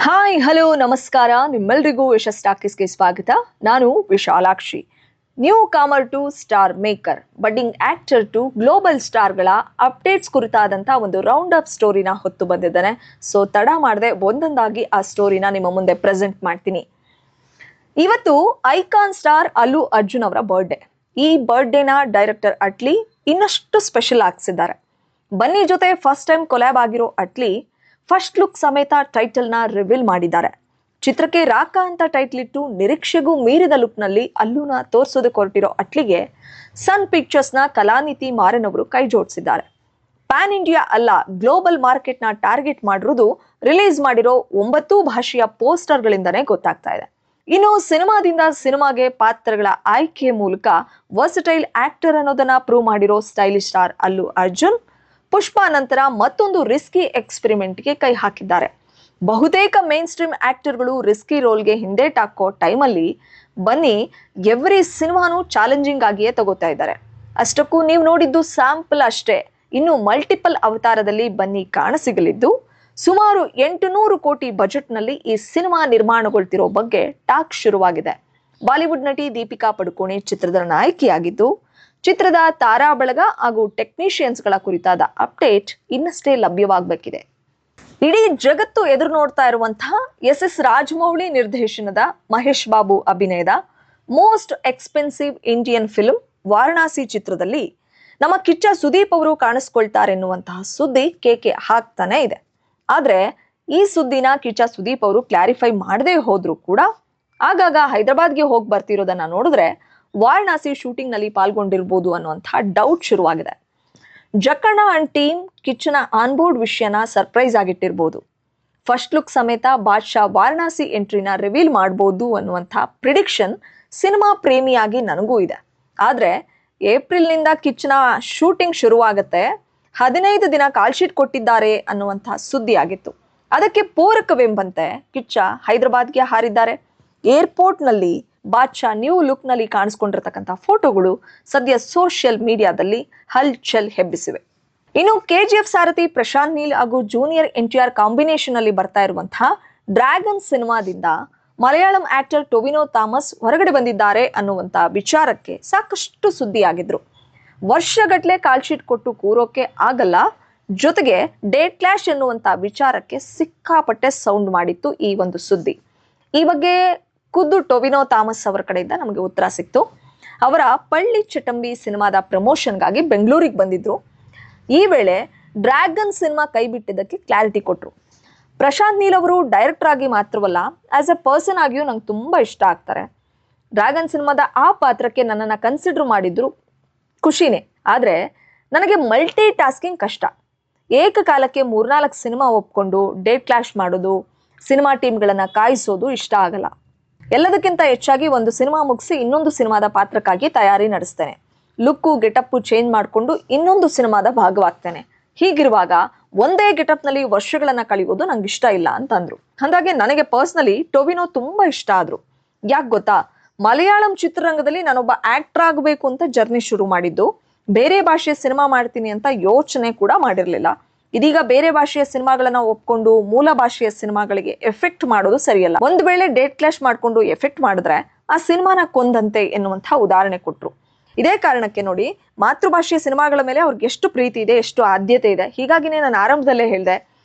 Hi hello ನಮಸ್ಕಾರ ನಿಮ್ಮೆಲ್ರಿಗೂ ಯಶಸ್ ಟಾಕೀಸ್ಗೆ ಸ್ವಾಗತ. ನಾನು Vishalakshi. Newcomer to star maker, budding actor to global ಸ್ಟಾರ್ಗಳ ಅಪ್ಡೇಟ್ಸ್ ಕುರಿತಾದಂಥ ಒಂದು ರೌಂಡ್ ಅಪ್ ಸ್ಟೋರಿನ ಹೊತ್ತು ಬಂದಿದ್ದಾನೆ. ಸೊ ತಡ ಮಾಡದೆ ಒಂದೊಂದಾಗಿ ಆ ಸ್ಟೋರಿನ ನಿಮ್ಮ ಮುಂದೆ ಪ್ರೆಸೆಂಟ್ ಮಾಡ್ತೀನಿ. ಇವತ್ತು ಐಕಾನ್ ಸ್ಟಾರ್ ಅಲ್ಲು ಅರ್ಜುನ್ ಅವರ ಬರ್ಡೇ. ಈ ಬರ್ಡೇನ ಡೈರೆಕ್ಟರ್ ಅಟ್ಲಿ ಇನ್ನಷ್ಟು ಸ್ಪೆಷಲ್ ಆಗಿಸಿದ್ದಾರೆ. ಬನ್ನಿ ಜೊತೆ ಫಸ್ಟ್ ಟೈಮ್ ಕೊಲ್ಯಾಬ್ ಆಗಿರೋ ಅಟ್ಲಿ ಫಸ್ಟ್ ಲುಕ್ ಸಮೇತ ಟೈಟಲ್ ನ ರಿವೀಲ್ ಮಾಡಿದ್ದಾರೆ. ಚಿತ್ರಕ್ಕೆ ರಾಕ ಅಂತ ಟೈಟಲ್ ಇಟ್ಟು ನಿರೀಕ್ಷೆಗೂ ಮೀರಿದ ಲುಕ್ ನಲ್ಲಿ ಅಲ್ಲುನ ತೋರಿಸೋದಕ್ಕೆ ಹೊರಟಿರೋ ಅಟ್ಲಿಗೆ ಸನ್ ಪಿಕ್ಚರ್ಸ್ ನ ಕಲಾನಿಧಿ ಮಾರನ್ ಅವರು ಕೈ ಜೋಡಿಸಿದ್ದಾರೆ. ಪ್ಯಾನ್ ಇಂಡಿಯಾ ಅಲ್ಲ, ಗ್ಲೋಬಲ್ ಮಾರ್ಕೆಟ್ ನ ಟಾರ್ಗೆಟ್ ಮಾಡಿರೋದು ರಿಲೀಸ್ ಮಾಡಿರೋ 9 ಭಾಷೆಯ ಪೋಸ್ಟರ್ ಗಳಿಂದನೇ ಗೊತ್ತಾಗ್ತಾ ಇದೆ. ಇನ್ನು ಸಿನಿಮಾದಿಂದ ಸಿನಿಮಾಗೆ ಪಾತ್ರಗಳ ಆಯ್ಕೆ ಮೂಲಕ ವರ್ಸಟೈಲ್ ಆಕ್ಟರ್ ಅನ್ನೋದನ್ನ ಪ್ರೂವ್ ಮಾಡಿರೋ ಸ್ಟೈಲಿಶ್ ಸ್ಟಾರ್ ಅಲ್ಲು ಅರ್ಜುನ್ ಪುಷ್ಪ ನಂತರ ಮತ್ತೊಂದು ರಿಸ್ಕಿ ಎಕ್ಸ್ಪೆರಿಮೆಂಟ್ಗೆ ಕೈ ಹಾಕಿದ್ದಾರೆ. ಬಹುತೇಕ ಮೇನ್ ಸ್ಟ್ರೀಮ್ ಆಕ್ಟರ್ಗಳು ರಿಸ್ಕಿ ರೋಲ್ಗೆ ಹಿಂದೇಟಾಕೋ ಟೈಮಲ್ಲಿ ಬನ್ನಿ ಎವ್ರಿ ಸಿನಿಮಾನು ಚಾಲೆಂಜಿಂಗ್ ಆಗಿಯೇ ತಗೋತಾ ಇದ್ದಾರೆ. ಅಷ್ಟಕ್ಕೂ ನೀವು ನೋಡಿದ್ದು ಸ್ಯಾಂಪಲ್ ಅಷ್ಟೇ. ಇನ್ನು ಮಲ್ಟಿಪಲ್ ಅವತಾರದಲ್ಲಿ ಬನ್ನಿ ಕಾಣಸಿಗಲಿದ್ದು ಸುಮಾರು 800 ಕೋಟಿ ಬಜೆಟ್ನಲ್ಲಿ ಈ ಸಿನಿಮಾ ನಿರ್ಮಾಣಗೊಳ್ತಿರೋ ಬಗ್ಗೆ ಟಾಕ್ ಶುರುವಾಗಿದೆ. ಬಾಲಿವುಡ್ ನಟಿ ದೀಪಿಕಾ ಪಡುಕೋಣೆ ಚಿತ್ರದ ನಾಯಕಿಯಾಗಿದ್ದು ಚಿತ್ರದ ತಾರಾ ಬಳಗ ಹಾಗೂ ಟೆಕ್ನಿಷಿಯನ್ಸ್ಗಳ ಕುರಿತಾದ ಅಪ್ಡೇಟ್ ಇನ್ನಷ್ಟೇ ಲಭ್ಯವಾಗಬೇಕಿದೆ. ಇಡೀ ಜಗತ್ತು ಎದುರು ನೋಡ್ತಾ ಇರುವಂತಹ ಎಸ್ ರಾಜಮೌಳಿ ನಿರ್ದೇಶನದ ಮಹೇಶ್ ಬಾಬು ಅಭಿನಯದ most expensive Indian film Varanasi ಚಿತ್ರದಲ್ಲಿ ನಮ್ಮ ಕಿಚ್ಚ ಸುದೀಪ್ ಅವರು ಕಾಣಿಸ್ಕೊಳ್ತಾರೆ ಎನ್ನುವಂತಹ ಸುದ್ದಿ ಕೇಕೆ ಹಾಕ್ತಾನೆ ಇದೆ. ಆದ್ರೆ ಈ ಸುದ್ದಿನ ಕಿಚ್ಚ ಸುದೀಪ್ ಅವರು ಕ್ಲಾರಿಫೈ ಮಾಡದೇ ಹೋದ್ರು ಕೂಡ ಆಗಾಗ ಹೈದರಾಬಾದ್ಗೆ ಹೋಗಿ ಬರ್ತಿರೋದನ್ನ ನೋಡಿದ್ರೆ ವಾರಣಾಸಿ ಶೂಟಿಂಗ್ ನಲ್ಲಿ ಪಾಲ್ಗೊಂಡಿರ್ಬೋದು ಅನ್ನುವಂತಹ ಡೌಟ್ ಶುರುವಾಗಿದೆ. ಜಕ್ಕಣ್ಣ ಅಂಡ್ ಟೀಮ್ ಕಿಚ್ಚನ ಆನ್ಬೋರ್ಡ್ ವಿಷಯನ ಸರ್ಪ್ರೈಸ್ ಆಗಿಟ್ಟಿರ್ಬೋದು. ಫಸ್ಟ್ ಲುಕ್ ಸಮೇತ ಬಾದ್ಶಾ ವಾರಣಾಸಿ ಎಂಟ್ರಿನ ರಿವೀಲ್ ಮಾಡಬಹುದು ಅನ್ನುವಂತಹ ಪ್ರಿಡಿಕ್ಷನ್ ಸಿನಿಮಾ ಪ್ರೇಮಿಯಾಗಿ ನನಗೂ ಇದೆ. ಆದ್ರೆ ಏಪ್ರಿಲ್ನಿಂದ ಕಿಚ್ಚನ ಶೂಟಿಂಗ್ ಶುರುವಾಗತ್ತೆ, 15 ದಿನ ಕಾಲ್ ಶೀಟ್ ಕೊಟ್ಟಿದ್ದಾರೆ ಅನ್ನುವಂತಹ ಸುದ್ದಿ ಆಗಿತ್ತು. ಅದಕ್ಕೆ ಪೂರಕವೆಂಬಂತೆ ಕಿಚ್ಚ ಹೈದರಾಬಾದ್ಗೆ ಹಾರಿದ್ದಾರೆ. ಏರ್ಪೋರ್ಟ್ ನಲ್ಲಿ ಬಾದ್ಶಾ ನ್ಯೂ ಲುಕ್ ನಲ್ಲಿ ಕಾಣಿಸ್ಕೊಂಡಿರ್ತಕ್ಕಂಥ ಫೋಟೋಗಳು ಸದ್ಯ ಸೋಷಿಯಲ್ ಮೀಡಿಯಾದಲ್ಲಿ ಹಲ್ಚಲ್ ಹೆಬ್ಬಿಸಿವೆ. ಇನ್ನು KGF ಸಾರಥಿ ಪ್ರಶಾಂತ್ ನೀಲ್ ಹಾಗೂ ಜೂನಿಯರ್ NTR ಕಾಂಬಿನೇಷನ್ ಅಲ್ಲಿ ಬರ್ತಾ ಇರುವಂತಹ dragon ಸಿನಿಮಾದಿಂದ Malayalam actor Tovino Thomas ಹೊರಗಡೆ ಬಂದಿದ್ದಾರೆ ಅನ್ನುವಂತ ವಿಚಾರಕ್ಕೆ ಸಾಕಷ್ಟು ಸುದ್ದಿ ಆಗಿದ್ರು. ವರ್ಷಗಟ್ಲೆ ಕಾಲ್ ಶೀಟ್ ಕೊಟ್ಟು ಕೂರೋಕೆ ಆಗಲ್ಲ, ಜೊತೆಗೆ ಡೇಟ್ ಕ್ಲಾಶ್ ಎನ್ನುವಂತ ವಿಚಾರಕ್ಕೆ ಸಿಕ್ಕಾಪಟ್ಟೆ ಸೌಂಡ್ ಮಾಡಿತ್ತು ಈ ಒಂದು ಸುದ್ದಿ. ಈ ಬಗ್ಗೆ ಖುದ್ದು ಟೊವಿನೋ ಥಾಮಸ್ ಅವರ ಕಡೆಯಿಂದ ನಮಗೆ ಉತ್ತರ ಸಿಕ್ತು. ಅವರ ಪಳ್ಳಿ ಚಟಂಬಿ ಸಿನಿಮಾದ ಪ್ರಮೋಷನ್ಗಾಗಿ ಬೆಂಗಳೂರಿಗೆ ಬಂದಿದ್ರು. ಈ ವೇಳೆ ಡ್ರ್ಯಾಗನ್ ಸಿನಿಮಾ ಕೈ ಬಿಟ್ಟಿದ್ದಕ್ಕೆ ಕ್ಲಾರಿಟಿ ಕೊಟ್ರು. ಪ್ರಶಾಂತ್ ನೀಲ್ ಅವರು ಡೈರೆಕ್ಟರ್ ಆಗಿ ಮಾತ್ರವಲ್ಲ, ಆಸ್ ಎ ಪರ್ಸನ್ ಆಗಿಯೂ ನಂಗೆ ತುಂಬಾ ಇಷ್ಟ ಆಗ್ತಾರೆ. ಡ್ರ್ಯಾಗನ್ ಸಿನಿಮಾದ ಆ ಪಾತ್ರಕ್ಕೆ ನನ್ನನ್ನು ಕನ್ಸಿಡರ್ ಮಾಡಿದ್ರು ಖುಷಿನೇ. ಆದ್ರೆ ನನಗೆ ಮಲ್ಟಿ ಟಾಸ್ಕಿಂಗ್ ಕಷ್ಟ. ಏಕಕಾಲಕ್ಕೆ 3-4 ಸಿನಿಮಾ ಒಪ್ಕೊಂಡು ಡೇಟ್ ಕ್ಲಾಶ್ ಮಾಡೋದು, ಸಿನಿಮಾ ಟೀಮ್ಗಳನ್ನ ಕಾಯಿಸೋದು ಇಷ್ಟ ಆಗಲ್ಲ. ಎಲ್ಲದಕ್ಕಿಂತ ಹೆಚ್ಚಾಗಿ ಒಂದು ಸಿನಿಮಾ ಮುಗಿಸಿ ಇನ್ನೊಂದು ಸಿನಿಮಾದ ಪಾತ್ರಕ್ಕಾಗಿ ತಯಾರಿ ನಡೆಸ್ತೇನೆ. ಲುಕ್ಕು ಗೆಟಪ್ ಚೇಂಜ್ ಮಾಡಿಕೊಂಡು ಇನ್ನೊಂದು ಸಿನಿಮಾದ ಭಾಗವಾಗ್ತೇನೆ. ಹೀಗಿರುವಾಗ ಒಂದೇ ಗೆಟಪ್ ನಲ್ಲಿ ವರ್ಷಗಳನ್ನ ಕಳೆಯೋದು ನಂಗೆ ಇಷ್ಟ ಇಲ್ಲ ಅಂತಂದ್ರು. ಹಾಗಾಗಿ ನನಗೆ ಪರ್ಸನಲಿ ಟೊವಿನೋ ತುಂಬಾ ಇಷ್ಟ ಆದ್ರು. ಯಾಕೆ ಗೊತ್ತಾ, ಮಲಯಾಳಂ ಚಿತ್ರರಂಗದಲ್ಲಿ ನಾನೊಬ್ಬ ಆಕ್ಟರ್ ಆಗಬೇಕು ಅಂತ ಜರ್ನಿ ಶುರು ಮಾಡಿದ್ದು. ಬೇರೆ ಭಾಷೆಯ ಸಿನಿಮಾ ಮಾಡ್ತೀನಿ ಅಂತ ಯೋಚನೆ ಕೂಡ ಮಾಡಿರ್ಲಿಲ್ಲ. ಇದೀಗ ಬೇರೆ ಭಾಷೆಯ ಸಿನಿಮಾಗಳನ್ನ ಒಪ್ಕೊಂಡು ಮೂಲ ಭಾಷೆಯ ಸಿನಿಮಾಗಳಿಗೆ ಎಫೆಕ್ಟ್ ಮಾಡೋದು ಸರಿಯಲ್ಲ. ಒಂದು ವೇಳೆ ಡೇಟ್ ಕ್ಲಾಶ್ ಮಾಡ್ಕೊಂಡು ಎಫೆಕ್ಟ್ ಮಾಡಿದ್ರೆ ಆ ಸಿನಿಮಾನ ಕೊಂದಂತೆ ಎನ್ನುವಂತಹ ಉದಾಹರಣೆ ಕೊಟ್ರು. ಇದೇ ಕಾರಣಕ್ಕೆ ನೋಡಿ, ಮಾತೃಭಾಷೆಯ ಸಿನಿಮಾಗಳ ಮೇಲೆ ಅವ್ರಿಗೆ ಎಷ್ಟು ಪ್ರೀತಿ ಇದೆ, ಎಷ್ಟು ಆದ್ಯತೆ ಇದೆ. ಹೀಗಾಗಿನೇ ನಾನು ಆರಂಭದಲ್ಲೇ ಹೇಳಿದೆ,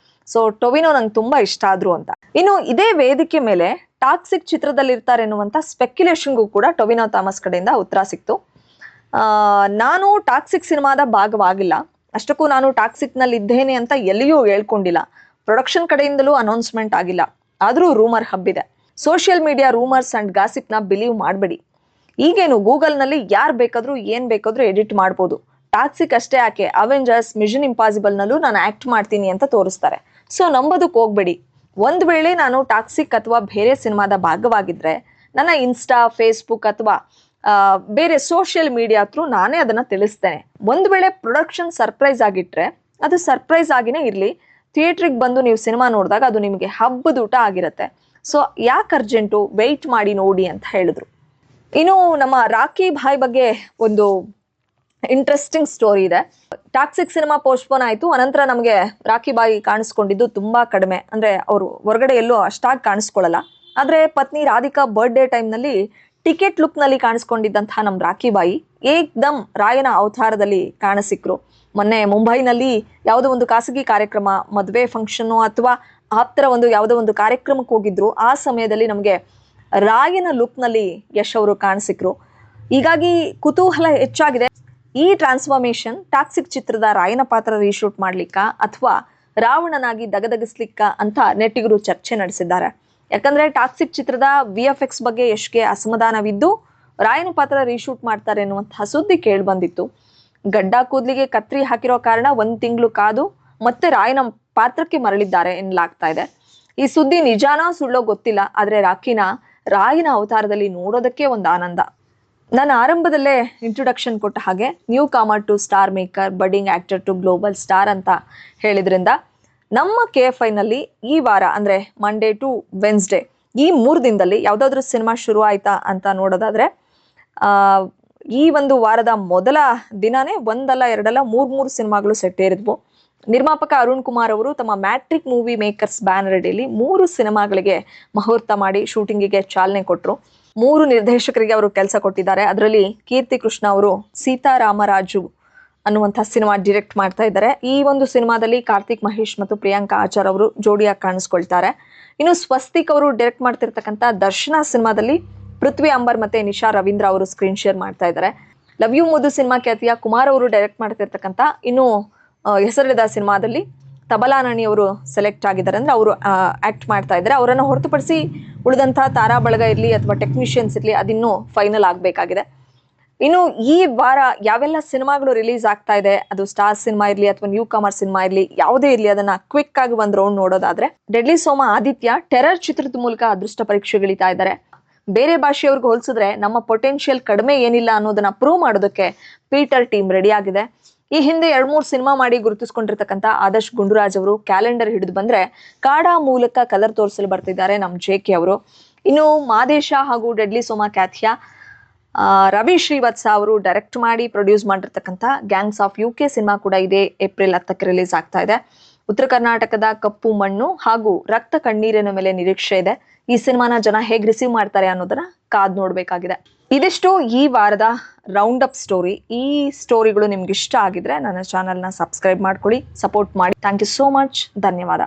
ಸೊ ಟೊವಿನೋ ನಂಗೆ ತುಂಬಾ ಇಷ್ಟ ಆದ್ರು ಅಂತ. ಇನ್ನು ಇದೇ ವೇದಿಕೆ ಮೇಲೆ ಟಾಕ್ಸಿಕ್ ಚಿತ್ರದಲ್ಲಿ ಇರ್ತಾರೆ ಎನ್ನುವಂತ ಸ್ಪೆಕ್ಯುಲೇಷನ್ಗೂ ಕೂಡ ಟೊವಿನೋ ಥಾಮಸ್ ಕಡೆಯಿಂದ ಉತ್ತರ ಸಿಕ್ತು. ನಾನು ಟಾಕ್ಸಿಕ್ ಸಿನಿಮಾದ ಭಾಗವಾಗಿಲ್ಲ, ಅಷ್ಟಕ್ಕೂ ನಾನು ಟಾಕ್ಸಿಕ್ ನಲ್ಲಿ ಇದ್ದೇನೆ ಅಂತ ಎಲ್ಲಿಯೂ ಹೇಳ್ಕೊಂಡಿಲ್ಲ. ಪ್ರೊಡಕ್ಷನ್ ಕಡೆಯಿಂದಲೂ ಅನೌನ್ಸ್ಮೆಂಟ್ ಆಗಿಲ್ಲ. ಆದ್ರೂ ರೂಮರ್ ಹಬ್ಬಿದೆ. Social media rumours and gossip ನ ಬಿಲೀವ್ ಮಾಡಬೇಡಿ. ಈಗೇನು ಗೂಗಲ್ ನಲ್ಲಿ ಯಾರು ಬೇಕಾದ್ರೂ ಏನ್ ಬೇಕಾದ್ರೂ ಎಡಿಟ್ ಮಾಡ್ಬೋದು. ಟಾಕ್ಸಿಕ್ ಅಷ್ಟೇ ಯಾಕೆ, ಅವೆಂಜರ್ಸ್, ಮಿಷನ್ ಇಂಪಾಸಿಬಲ್ ನಲ್ಲೂ ನಾನು ಆಕ್ಟ್ ಮಾಡ್ತೀನಿ ಅಂತ ತೋರಿಸ್ತಾರೆ. ಸೊ ನಂಬೋದಕ್ಕೆ ಹೋಗ್ಬೇಡಿ. ಒಂದ್ ವೇಳೆ ನಾನು ಟಾಕ್ಸಿಕ್ ಅಥವಾ ಬೇರೆ ಸಿನಿಮಾದ ಭಾಗವಾಗಿದ್ರೆ ನನ್ನ ಇನ್ಸ್ಟಾ, ಫೇಸ್ಬುಕ್ ಅಥವಾ ಬೇರೆ ಸೋಷಿಯಲ್ ಮೀಡಿಯಾ ಥ್ರೂ ನಾನೇ ಅದನ್ನ ತಿಳಿಸ್ತೇನೆ. ಒಂದ್ ವೇಳೆ ಪ್ರೊಡಕ್ಷನ್ ಸರ್ಪ್ರೈಸ್ ಆಗಿಟ್ರೆ ಅದು ಸರ್ಪ್ರೈಸ್ ಆಗಿನೇ ಇರ್ಲಿ. ಥಿಯೇಟ್ರಿಗೆ ಬಂದು ನೀವು ಸಿನಿಮಾ ನೋಡಿದಾಗ ಅದು ನಿಮಗೆ ಹಬ್ಬದ ಊಟ ಆಗಿರುತ್ತೆ. ಸೊ ಯಾಕೆ ಅರ್ಜೆಂಟು, ವೆಯ್ಟ್ ಮಾಡಿ ನೋಡಿ ಅಂತ ಹೇಳಿದ್ರು. ಇನ್ನು ನಮ್ಮ ರಾಕಿ ಭಾಯ್ ಬಗ್ಗೆ ಒಂದು ಇಂಟ್ರೆಸ್ಟಿಂಗ್ ಸ್ಟೋರಿ ಇದೆ. ಟಾಕ್ಸಿಕ್ ಸಿನಿಮಾ ಪೋಸ್ಟ್ಪೋನ್ ಆಯ್ತು, ಅನಂತರ ನಮಗೆ ರಾಖಿ ಬಾಯಿ ಕಾಣಿಸ್ಕೊಂಡಿದ್ದು ತುಂಬಾ ಕಡಿಮೆ, ಅಂದ್ರೆ ಅವರು ಹೊರಗಡೆ ಎಲ್ಲೂ ಅಷ್ಟಾಗಿ ಕಾಣಿಸ್ಕೊಳ್ಳಲ್ಲ. ಆದ್ರೆ ಪತ್ನಿ ರಾಧಿಕಾ ಬರ್ಡೇ ಟೈಮ್ನಲ್ಲಿ ಟಿಕೆಟ್ ಲುಕ್ ನಲ್ಲಿ ಕಾಣಿಸ್ಕೊಂಡಿದ್ದಂತಹ ನಮ್ ರಾಖಿ ಬಾಯಿ ಏಕ್ದಮ್ ರಾಯನ ಅವತಾರದಲ್ಲಿ ಕಾಣಸಿಕ್ರು. ಮೊನ್ನೆ ಮುಂಬೈನಲ್ಲಿ ಯಾವುದೋ ಒಂದು ಖಾಸಗಿ ಕಾರ್ಯಕ್ರಮ, ಮದುವೆ ಫಂಕ್ಷನ್ ಅಥವಾ ಆಪ್ತರ ಯಾವುದೋ ಒಂದು ಕಾರ್ಯಕ್ರಮಕ್ಕೆ ಹೋಗಿದ್ರು. ಆ ಸಮಯದಲ್ಲಿ ನಮಗೆ ರಾಯನ ಲುಕ್ ನಲ್ಲಿ ಯಶ್ ಅವರು ಕಾಣಿಸಿಕ್ರು. ಹೀಗಾಗಿ ಕುತೂಹಲ ಹೆಚ್ಚಾಗಿದೆ. ಈ ಟ್ರಾನ್ಸ್ಫಾರ್ಮೇಶನ್ ಟಾಕ್ಸಿಕ್ ಚಿತ್ರದ ರಾಯನ ಪಾತ್ರ ರೀಶೂಟ್ ಮಾಡ್ಲಿಕ್ಕ ಅಥವಾ ರಾವಣನಾಗಿ ದಗದಗಿಸ್ಲಿಕ್ಕ ಅಂತ ನೆಟ್ಟಿಗರು ಚರ್ಚೆ ನಡೆಸಿದ್ದಾರೆ. ಯಾಕಂದ್ರೆ ಟಾಕ್ಸಿಕ್ ಚಿತ್ರದ VFX ಬಗ್ಗೆ ಯಶ್ಗೆ ಅಸಮಾಧಾನವಿದ್ದು ರಾಯನ ಪಾತ್ರ ರೀಶೂಟ್ ಮಾಡ್ತಾರೆ ಎನ್ನುವಂತಹ ಸುದ್ದಿ ಕೇಳಿ ಬಂದಿತ್ತು. ಗಡ್ಡ ಕೂದ್ಲಿಗೆ ಕತ್ರಿ ಹಾಕಿರೋ ಕಾರಣ 1 ತಿಂಗಳು ಕಾದು ಮತ್ತೆ ರಾಯನ ಪಾತ್ರಕ್ಕೆ ಮರಳಿದ್ದಾರೆ ಎನ್ನಲಾಗ್ತಾ ಇದೆ. ಈ ಸುದ್ದಿ ನಿಜಾನೋ ಸುಳ್ಳೋ ಗೊತ್ತಿಲ್ಲ, ಆದ್ರೆ ರಾಖಿನ ರಾಯನ ಅವತಾರದಲ್ಲಿ ನೋಡೋದಕ್ಕೆ ಒಂದು ಆನಂದ. ನಾನು ಆರಂಭದಲ್ಲೇ ಇಂಟ್ರೊಡಕ್ಷನ್ ಕೊಟ್ಟ ಹಾಗೆ newcomer to star maker, budding actor to global star ಅಂತ ಹೇಳಿದ್ರಿಂದ ನಮ್ಮ KFI ನಲ್ಲಿ ಈ ವಾರ ಅಂದ್ರೆ ಮಂಡೇ ಟು ವೆನ್ಸ್ಡೇ ಈ 3 ದಿನದಲ್ಲಿ ಯಾವ್ದಾದ್ರು ಸಿನಿಮಾ ಶುರು ಆಯ್ತಾ ಅಂತ ನೋಡೋದಾದ್ರೆ ಈ ಒಂದು ವಾರದ ಮೊದಲ ದಿನಾನೇ ಒಂದಲ್ಲ ಎರಡಲ್ಲ 3 ಸಿನಿಮಾಗಳು ಸೆಟ್ಟೇರಿದ್ವು. ನಿರ್ಮಾಪಕ ಅರುಣ್ ಕುಮಾರ್ ಅವರು ತಮ್ಮ ಮ್ಯಾಟ್ರಿಕ್ ಮೂವಿ ಮೇಕರ್ಸ್ ಬ್ಯಾನರ್ ಅಡಿಯಲ್ಲಿ 3 ಸಿನಿಮಾಗಳಿಗೆ ಮುಹೂರ್ತ ಮಾಡಿ ಶೂಟಿಂಗಿಗೆ ಚಾಲನೆ ಕೊಟ್ಟರು. 3 ನಿರ್ದೇಶಕರಿಗೆ ಅವರು ಕೆಲಸ ಕೊಟ್ಟಿದ್ದಾರೆ. ಅದರಲ್ಲಿ ಕೀರ್ತಿ ಕೃಷ್ಣ ಅವರು ಸೀತಾರಾಮರಾಜು ಅನ್ನುವಂಥ ಸಿನಿಮಾ ಡೈರೆಕ್ಟ್ ಮಾಡ್ತಾ ಇದ್ದಾರೆ. ಈ ಒಂದು ಸಿನಿಮಾದಲ್ಲಿ ಕಾರ್ತಿಕ್ ಮಹೇಶ್ ಮತ್ತು ಪ್ರಿಯಾಂಕಾ ಆಚಾರ್ ಅವರು ಜೋಡಿಯಾಗಿ ಕಾಣಿಸ್ಕೊಳ್ತಾರೆ. ಇನ್ನು ಸ್ವಸ್ತಿಕ್ ಅವರು ಡೈರೆಕ್ಟ್ ಮಾಡ್ತಿರ್ತಕ್ಕಂಥ ದರ್ಶನ ಸಿನಿಮಾದಲ್ಲಿ ಪೃಥ್ವಿ ಅಂಬರ್ ಮತ್ತೆ ನಿಶಾ ರವೀಂದ್ರ ಅವರು ಸ್ಕ್ರೀನ್ ಶೇರ್ ಮಾಡ್ತಾ ಇದ್ದಾರೆ. ಲವ್ ಯು ಮುದ್ದು ಸಿನಿಮಾ ಖ್ಯಾತಿಯ ಕುಮಾರ್ ಅವರು ಡೈರೆಕ್ಟ್ ಮಾಡ್ತಿರ್ತಕ್ಕಂಥ ಇನ್ನು ಹೆಸರಿದ ಸಿನಿಮಾದಲ್ಲಿ ತಬಲಾನಣಿ ಅವರು ಸೆಲೆಕ್ಟ್ ಆಗಿದ್ದಾರೆ, ಅಂದ್ರೆ ಅವರು ಆಕ್ಟ್ ಮಾಡ್ತಾ ಇದ್ದಾರೆ. ಅವರನ್ನು ಹೊರತುಪಡಿಸಿ ಉಳಿದಂತಹ ತಾರಾ ಬಳಗ ಇರಲಿ ಅಥವಾ ಟೆಕ್ನಿಷಿಯನ್ಸ್ ಇರಲಿ ಅದಿನ್ನೂ ಫೈನಲ್ ಆಗಬೇಕಾಗಿದೆ. ಇನ್ನು ಈ ವಾರ ಯಾವೆಲ್ಲ ಸಿನಿಮಾಗಳು ರಿಲೀಸ್ ಆಗ್ತಾ ಇದೆ, ಅದು ಸ್ಟಾರ್ ಸಿನಿಮಾ ಇರಲಿ ಅಥವಾ ನ್ಯೂ ಕಮರ್ ಸಿನಿಮಾ ಇರಲಿ ಯಾವುದೇ ಇರಲಿ, ಅದನ್ನ ಕ್ವಿಕ್ ಆಗಿ ಒಂದು ರೌಂಡ್ ನೋಡೋದಾದ್ರೆ ಡೆಡ್ಲಿ ಸೋಮ ಆದಿತ್ಯ ಟೆರರ್ ಚಿತ್ರದ ಮೂಲಕ ಅದೃಷ್ಟ ಪರೀಕ್ಷೆಗಳಿತಾ ಇದ್ದಾರೆ. ಬೇರೆ ಭಾಷೆಯವ್ರಿಗೆ ಹೋಲಿಸಿದ್ರೆ ನಮ್ಮ ಪೊಟೆನ್ಷಿಯಲ್ ಕಡಿಮೆ ಏನಿಲ್ಲ ಅನ್ನೋದನ್ನ ಪ್ರೂವ್ ಮಾಡೋದಕ್ಕೆ ಪೀಟರ್ ಟೀಮ್ ರೆಡಿ ಆಗಿದೆ. ಈ ಹಿಂದೆ 2-3 ಸಿನಿಮಾ ಮಾಡಿ ಗುರುತಿಸ್ಕೊಂಡಿರ್ತಕ್ಕಂಥ ಆದರ್ಶ್ ಗುಂಡುರಾಜ್ ಅವರು ಕ್ಯಾಲೆಂಡರ್ ಹಿಡಿದು ಬಂದ್ರೆ ಕಾಡಾ ಮೂಲಕ ಕಲರ್ ತೋರಿಸಲು ಬರ್ತಿದ್ದಾರೆ ನಮ್ಮ JK ಅವರು. ಇನ್ನು ಮಾದೇಶ ಹಾಗೂ ಡೆಡ್ಲಿ ಸೋಮ ಖ್ಯಾತಿಯ ರವಿ ಶ್ರೀವತ್ಸ ಅವರು ಡೈರೆಕ್ಟ್ ಮಾಡಿ ಪ್ರೊಡ್ಯೂಸ್ ಮಾಡಿರ್ತಕ್ಕಂಥ ಗ್ಯಾಂಗ್ಸ್ ಆಫ್ UK ಸಿನಿಮಾ ಕೂಡ ಇದೆ, ಏಪ್ರಿಲ್ 10ಕ್ಕೆ ರಿಲೀಸ್ ಆಗ್ತಾ ಇದೆ. ಉತ್ತರ ಕರ್ನಾಟಕದ ಕಪ್ಪು ಮಣ್ಣು ಹಾಗೂ ರಕ್ತ ಕಣ್ಣೀರಿನ ಮೇಲೆ ನಿರೀಕ್ಷೆ ಇದೆ. ಈ ಸಿನಿಮಾನ ಜನ ಹೇಗೆ ರಿಸೀವ್ ಮಾಡ್ತಾರೆ ಅನ್ನೋದನ್ನ ಕಾದ್ ನೋಡ್ಬೇಕಾಗಿದೆ. ಇದಿಷ್ಟು ಈ ವಾರದ ರೌಂಡ್ ಅಪ್ ಸ್ಟೋರಿ. ಈ ಸ್ಟೋರಿಗಳು ನಿಮ್ಗೆ ಇಷ್ಟ ಆಗಿದ್ರೆ ನನ್ನ ಚಾನಲ್ನ ಸಬ್ಸ್ಕ್ರೈಬ್ ಮಾಡ್ಕೊಳ್ಳಿ, ಸಪೋರ್ಟ್ ಮಾಡಿ. Thank you so much. ಧನ್ಯವಾದ.